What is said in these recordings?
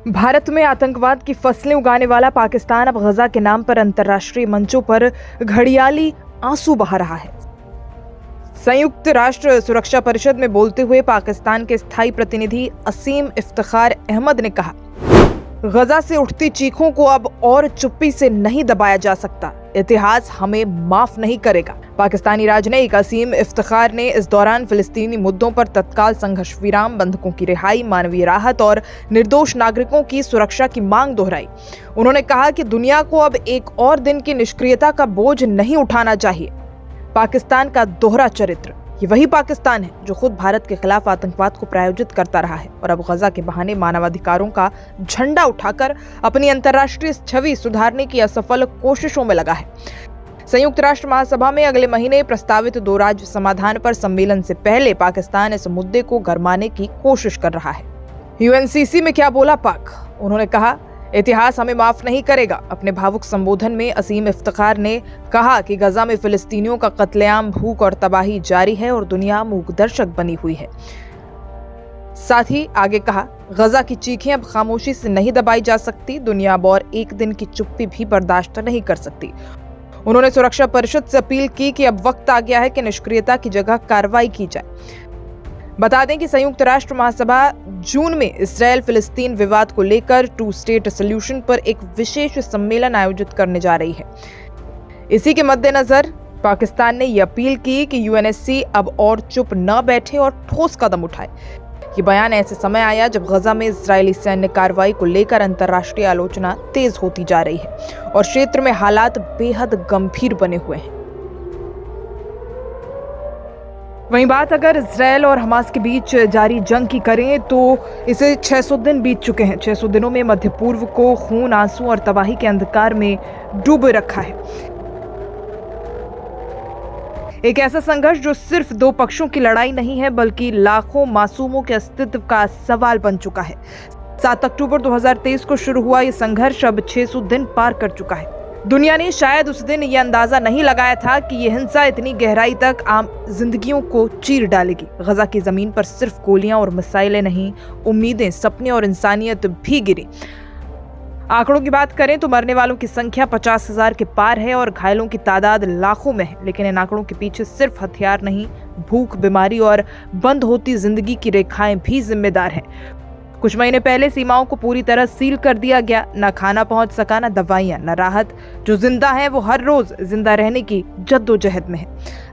भारत में आतंकवाद की फसलें उगाने वाला पाकिस्तान अब गजा के नाम पर अंतर्राष्ट्रीय मंचों पर घड़ियाली आंसू बहा रहा है। संयुक्त राष्ट्र सुरक्षा परिषद में बोलते हुए पाकिस्तान के स्थायी प्रतिनिधि असीम इफ्तिखार अहमद ने कहा, गजा से उठती चीखों को अब और चुप्पी से नहीं दबाया जा सकता। इतिहास हमें माफ नहीं करेगा। पाकिस्तानी राजनयिक असीम इफ्तिखार ने इस दौरान फिलिस्तीनी मुद्दों पर तत्काल संघर्ष विराम, बंधकों की रिहाई, मानवीय राहत और निर्दोष नागरिकों की सुरक्षा की मांग दोहराई। उन्होंने कहा कि दुनिया को अब एक और दिन की निष्क्रियता का बोझ नहीं उठाना चाहिए। पाकिस्तान का दोहरा चरित्र, ये वही पाकिस्तान है जो खुद भारत के खिलाफ आतंकवाद को प्रायोजित करता रहा है और अब गजा के बहाने मानवाधिकारों का झंडा उठाकर अपनी अंतर्राष्ट्रीय छवि सुधारने की असफल कोशिशों में लगा है। संयुक्त राष्ट्र महासभा में अगले महीने प्रस्तावित 2 राज्य समाधान पर सम्मेलन से पहले पाकिस्तान इस मुद्दे को गरमाने की कोशिश कर रहा है। यूएनसीसी में क्या बोला पाक? उन्होंने कहा, इतिहास हमें माफ नहीं करेगा। अपने भावुक संबोधन में असीम इफ्तिखार ने कहा कि गजा में फिलिस्तीनियों का कत्लेआम, भूख और तबाही जारी है और दुनिया मूकदर्शक बनी हुई है। साथ ही आगे कहा, गजा की चीखें अब खामोशी से नहीं दबाई जा सकती। दुनिया अब और एक दिन की चुप्पी भी बर्दाश्त नहीं कर सकती। उन्होंने सुरक्षा परिषद से अपील की कि अब वक्त आ गया है कि निष्क्रियता की जगह कार्रवाई की जाए। बता दें कि संयुक्त राष्ट्र महासभा जून में इस्राएल फिलिस्तीन विवाद को लेकर 2 स्टेट सॉल्यूशन पर एक विशेष सम्मेलन आयोजित करने जा रही है। इसी के मद्देनजर पाकिस्तान ने यह अपील की कि यूएनएससी अब और चुप न बैठे और ठोस कदम उठाए। ये बयान ऐसे समय आया जब गजा में इजरायली सैन्य कार्रवाई को लेकर अंतर्राष्ट्रीय आलोचना तेज होती जा रही है और क्षेत्र में हालात बेहद गंभीर बने हुए हैं। वहीं बात अगर इजरायल और हमास के बीच जारी जंग की करें तो इसे 600 दिन बीत चुके हैं। 600 दिनों में मध्य पूर्व को खून, आंसू और तबाही के अंधकार में डूबे रखा है। एक ऐसा संघर्ष जो सिर्फ 2 पक्षों की लड़ाई नहीं है बल्कि लाखों मासूमों के अस्तित्व का सवाल बन चुका है। 7 अक्टूबर 2023 को शुरू हुआ ये संघर्ष अब 600 दिन पार कर चुका है। दुनिया ने शायद उस दिन ये अंदाजा नहीं लगाया था कि ये हिंसा इतनी गहराई तक आम जिंदगियों को चीर डालेगी। गजा की जमीन पर सिर्फ गोलियां और मिसाइलें नहीं, उम्मीदें, सपने और इंसानियत भी गिरी। आंकड़ों की बात करें तो मरने वालों की संख्या 50,000 के पार है और घायलों की तादाद लाखों में है। लेकिन इन आंकड़ों के पीछे सिर्फ हथियार नहीं, भूख, बीमारी और बंद होती जिंदगी की रेखाएं भी जिम्मेदार हैं। कुछ महीने पहले सीमाओं को पूरी तरह सील कर दिया गया। न खाना पहुंच सका, न दवाइयां, न राहत। जो जिंदा है वो हर रोज जिंदा रहने की जद्दोजहद में है।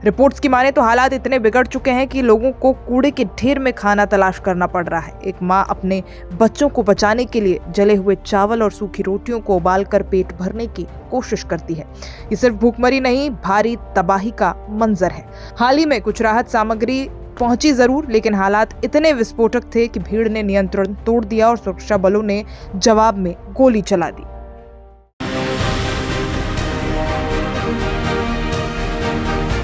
रिपोर्ट्स की माने तो हालात इतने बिगड़ चुके हैं कि लोगों को कूड़े के ढेर में खाना तलाश करना पड़ रहा है। एक माँ अपने बच्चों को बचाने के लिए जले हुए चावल और सूखी रोटियों को उबालकर पेट भरने की कोशिश करती है। ये सिर्फ भूखमरी नहीं, भारी तबाही का मंजर है। हाल ही में कुछ राहत सामग्री पहुंची जरूर, लेकिन हालात इतने विस्फोटक थे कि भीड़ ने नियंत्रण तोड़ दिया और सुरक्षा बलों ने जवाब में गोली चला दी।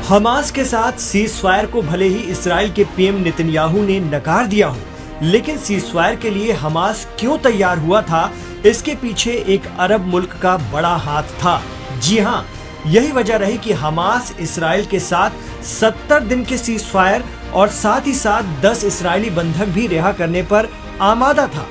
हमास के साथ सीज़फायर को भले ही इस्राएल के पीएम नेतन्याहू ने नकार दिया हो, लेकिन सीज़फायर के लिए हमास क्यों तैयार हुआ था, इसके पीछे एक अरब मुल्क का बड़ा हाथ था। जी हाँ, यही वजह रही कि हमास इस्राएल के साथ 70 दिन के सीज़फायर और साथ ही साथ 10 इस्राएली बंधक भी रिहा करने पर आमादा था।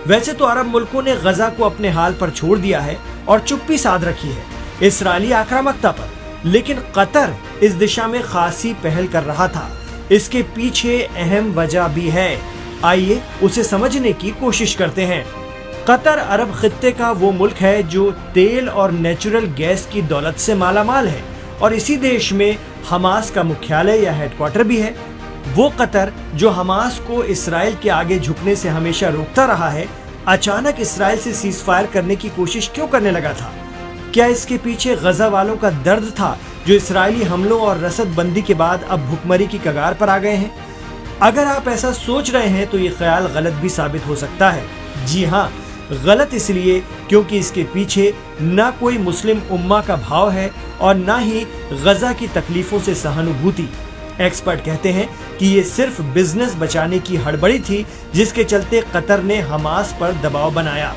वैसे तो अरब मुल्कों ने गजा को अपने हाल पर छोड़ दिया है और चुप्पी साध रखी है इस्राएली आक्रामकता पर, लेकिन कतर इस दिशा में खासी पहल कर रहा था। इसके पीछे अहम वजह भी है, आइए उसे समझने की कोशिश करते हैं। कतर अरब खित्ते का वो मुल्क है जो तेल और नेचुरल गैस की दौलत से मालामाल है और इसी देश में हमास का मुख्यालय या हेडक्वार्टर भी है। वो कतर जो हमास को इस्राएल के आगे झुकने से हमेशा रोकता रहा है, अचानक इस्राएल से सीज़फायर करने की कोशिश क्यों करने लगा था? क्या इसके पीछे गजा वालों का दर्द था जो इस्राएली हमलों और रसदबंदी के बाद अब भुखमरी की कगार पर आ गए हैं? अगर आप ऐसा सोच रहे हैं तो ये ख्याल गलत भी साबित हो सकता है। जी हाँ, गलत इसलिए क्योंकि इसके पीछे न कोई मुस्लिम उम्मा का भाव है और न ही गजा की तकलीफों से सहानुभूति। एक्सपर्ट कहते हैं कि ये सिर्फ बिजनेस बचाने की हड़बड़ी थी जिसके चलते कतर ने हमास पर दबाव बनाया।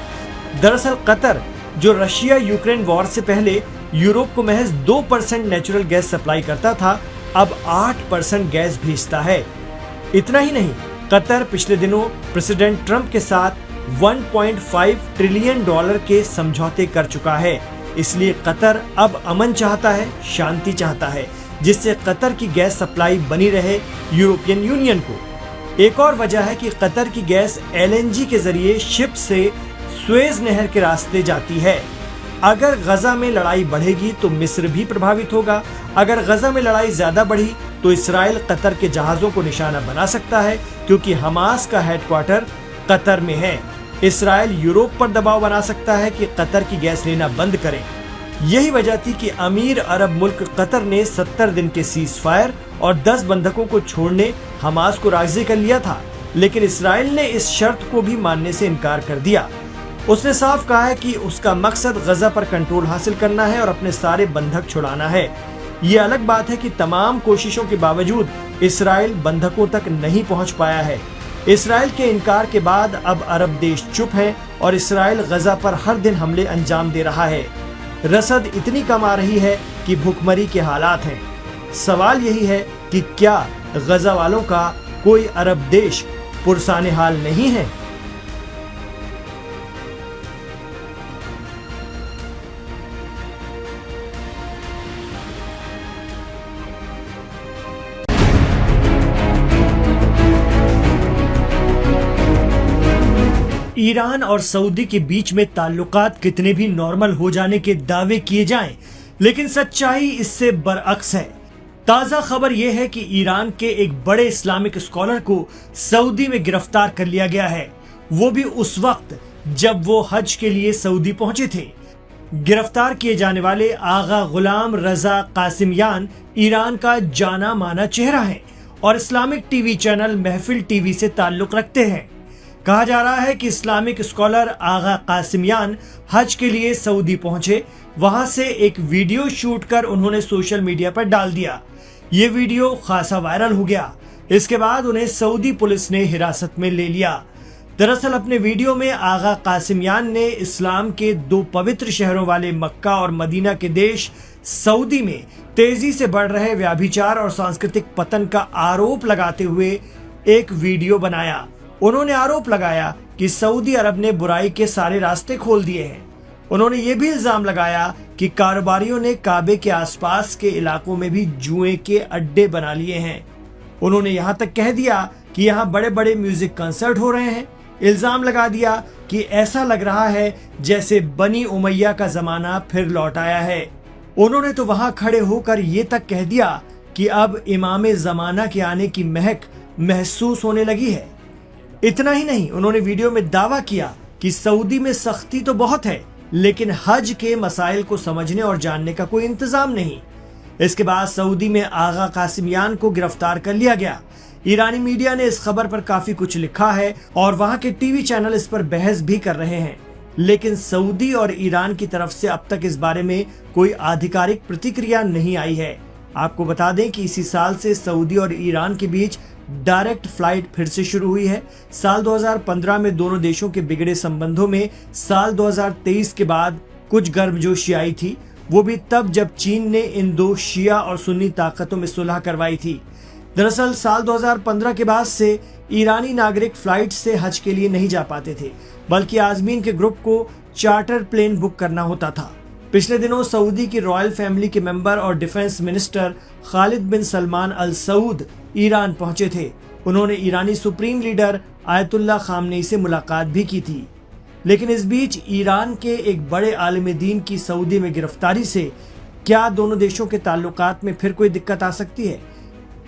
दरअसल कतर, जो रशिया यूक्रेन वॉर से पहले यूरोप को महज 2% नेचुरल गैस सप्लाई करता था, अब 8% गैस भेजता है। इतना ही नहीं, कतर पिछले दिनों प्रेसिडेंट ट्रंप के साथ $1.5 ट्रिलियन के समझौते कर चुका है। इसलिए कतर अब अमन चाहता है, शांति चाहता है, जिससे कतर की गैस सप्लाई बनी रहे यूरोपियन यूनियन को। एक और वजह है कि कतर की गैस LNG के जरिए शिप से सुएज नहर के रास्ते जाती है। अगर गजा में लड़ाई बढ़ेगी तो मिस्र भी प्रभावित होगा। अगर गजा में लड़ाई ज्यादा बढ़ी तो इसराइल कतर के जहाजों को निशाना बना सकता है, क्योंकि हमास का हेडक्वार्टर कतर में है। इसराइल यूरोप पर दबाव बना सकता है कि कतर की गैस लेना बंद करें। यही वजह थी कि अमीर अरब मुल्क कतर ने 70 दिन के सीज फायर और 10 बंधकों को छोड़ने हमास को राजी कर लिया था, लेकिन इसराइल ने इस शर्त को भी मानने से इनकार कर दिया। उसने साफ कहा है कि उसका मकसद गजा पर कंट्रोल हासिल करना है और अपने सारे बंधक छुड़ाना है। ये अलग बात है कि तमाम कोशिशों के बावजूद इसराइल बंधकों तक नहीं पहुंच पाया है। इसराइल के इनकार के बाद अब अरब देश चुप हैं और इसराइल गजा पर हर दिन हमले अंजाम दे रहा है। रसद इतनी कम आ रही है कि भुखमरी के हालात हैं। सवाल यही है कि क्या गजा वालों का कोई अरब देश पुरसाने हाल नहीं है? ईरान और सऊदी के बीच में ताल्लुकात कितने भी नॉर्मल हो जाने के दावे किए जाएं, लेकिन सच्चाई इससे बरअक्स है। ताजा खबर यह है कि ईरान के एक बड़े इस्लामिक स्कॉलर को सऊदी में गिरफ्तार कर लिया गया है, वो भी उस वक्त जब वो हज के लिए सऊदी पहुंचे थे। गिरफ्तार किए जाने वाले आगा गुलाम रजा कासिमियान ईरान का जाना माना चेहरा है और इस्लामिक टीवी चैनल महफिल टीवी से ताल्लुक रखते हैं। कहा जा रहा है कि इस्लामिक स्कॉलर आगा कासिमियान हज के लिए सऊदी पहुंचे, वहां से एक वीडियो शूट कर उन्होंने सोशल मीडिया पर डाल दिया। ये वीडियो खासा वायरल हो गया। इसके बाद उन्हें सऊदी पुलिस ने हिरासत में ले लिया। दरअसल अपने वीडियो में आगा कासिमियान ने इस्लाम के 2 पवित्र शहरों वाले मक्का और मदीना के देश सऊदी में तेजी से बढ़ रहे व्याभिचार और सांस्कृतिक पतन का आरोप लगाते हुए एक वीडियो बनाया। उन्होंने आरोप लगाया कि सऊदी अरब ने बुराई के सारे रास्ते खोल दिए हैं। उन्होंने ये भी इल्जाम लगाया कि कारोबारियों ने काबे के आसपास के इलाकों में भी जुए के अड्डे बना लिए हैं। उन्होंने यहाँ तक कह दिया कि यहाँ बड़े बड़े म्यूजिक कंसर्ट हो रहे हैं। इल्जाम लगा दिया कि ऐसा लग रहा है जैसे बनी उमैया का जमाना फिर लौट आया है। उन्होंने तो वहां खड़े होकर ये तक कह दिया कि अब इमाम जमाना के आने की महक महसूस होने लगी है। इतना ही नहीं, उन्होंने वीडियो में दावा किया कि सऊदी में सख्ती तो बहुत है, लेकिन हज के मसाइल को समझने और जानने का कोई इंतजाम नहीं। इसके बाद सऊदी में आगा कासिमियान को गिरफ्तार कर लिया गया। ईरानी मीडिया ने इस खबर पर काफी कुछ लिखा है और वहां के टीवी चैनल इस पर बहस भी कर रहे हैं, लेकिन सऊदी और ईरान की तरफ से अब तक इस बारे में कोई आधिकारिक प्रतिक्रिया नहीं आई है। आपको बता दें कि इसी साल से सऊदी और ईरान के बीच डायरेक्ट फ्लाइट फिर से शुरू हुई है। साल 2015 में दोनों देशों के बिगड़े संबंधों में साल 2023 के बाद कुछ गर्मजोशी आई थी, वो भी तब जब चीन ने इन 2 शिया और सुन्नी ताकतों में सुलह करवाई थी। दरअसल साल 2015 के बाद से ईरानी नागरिक फ्लाइट से हज के लिए नहीं जा पाते थे, बल्कि आजमीन के ग्रुप को चार्टर प्लेन बुक करना होता था। पिछले दिनों सऊदी की रॉयल फैमिली के मेंबर और डिफेंस मिनिस्टर खालिद बिन सलमान अल सऊद ईरान पहुंचे थे। उन्होंने ईरानी सुप्रीम लीडर आयतुल्लाह खामनेई से मुलाकात भी की थी। लेकिन इस बीच ईरान के एक बड़े आलिम दीन की सऊदी में गिरफ्तारी से क्या दोनों देशों के ताल्लुकात में फिर कोई दिक्कत आ सकती है?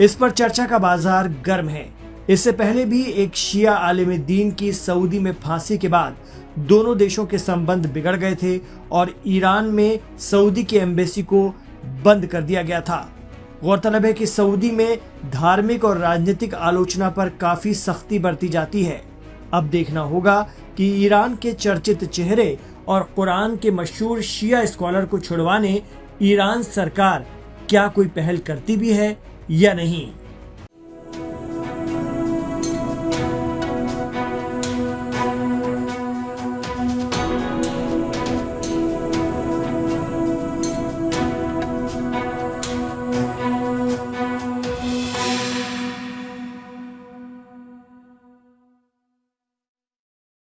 इस पर चर्चा का बाजार गर्म है। इससे पहले भी एक शिया आलिम दीन की सऊदी में फांसी के बाद दोनों देशों के संबंध बिगड़ गए थे और ईरान में सऊदी की एम्बेसी को बंद कर दिया गया था। गौरतलब है कि सऊदी में धार्मिक और राजनीतिक आलोचना पर काफी सख्ती बरती जाती है। अब देखना होगा कि ईरान के चर्चित चेहरे और कुरान के मशहूर शिया स्कॉलर को छुड़वाने ईरान सरकार क्या कोई पहल करती भी है या नहीं।